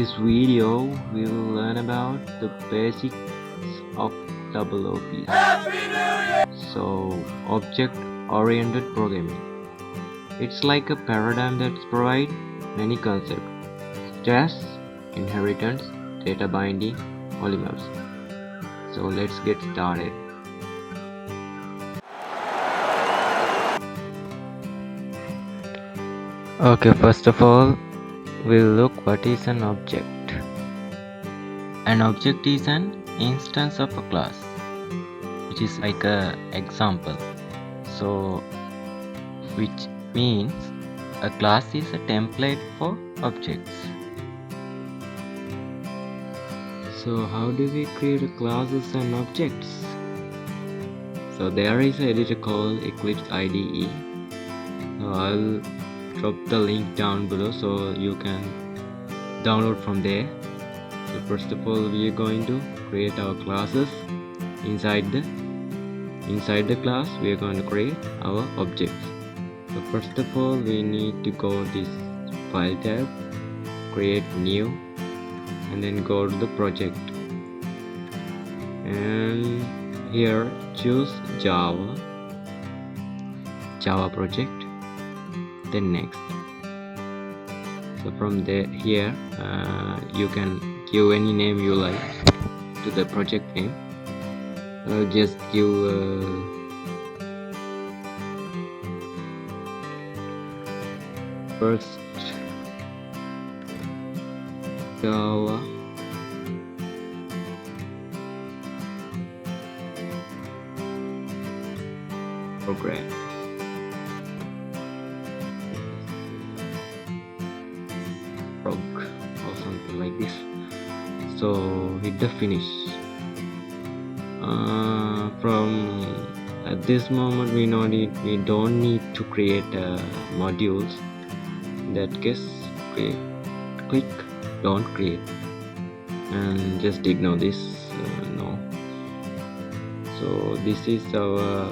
this video, we will learn about the basics of OOP. So, object-oriented programming. It's like a paradigm that provides many concepts, such as inheritance, data binding, polymorphs. So let's get started. Okay, first of all, we'll look what is an object. An object is an instance of a class, which is like a example. So, which means a class is a template for objects. So how do we create classes and objects? So there is an editor called Eclipse IDE. So I'll drop the link down below so you can download from there. So first of all, we are going to create our classes. Inside the class, we are going to create our objects. So first of all, we need to go to this file tab, create new, and then go to the project, and here choose Java project, then next. So from there, here you can give any name you like to the project name. Just give first Java program. Prog or something like this. So hit the finish. From at this moment we don't need to create modules. In that case, click don't create and just ignore this. No. So this is our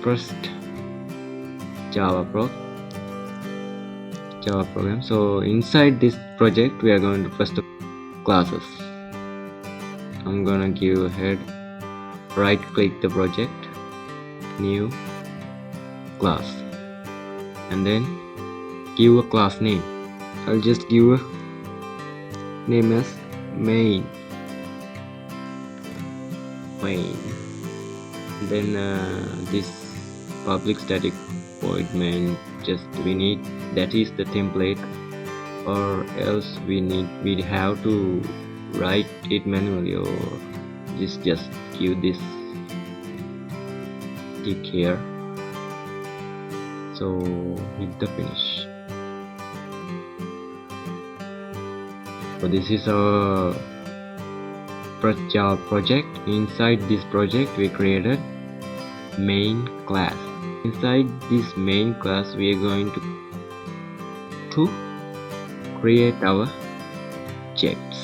first Java program. So inside this project, we are going to first classes. I'm gonna give a head, right click the project, new class, and then give a class name. I'll just give a name as main. Then this public static void main, just we need, that is the template, or else we have to write it manually, or just give this tick here. So hit the finish. So this is our first Java project. Inside this project, we created main class. Inside this main class, we are going to create our objects.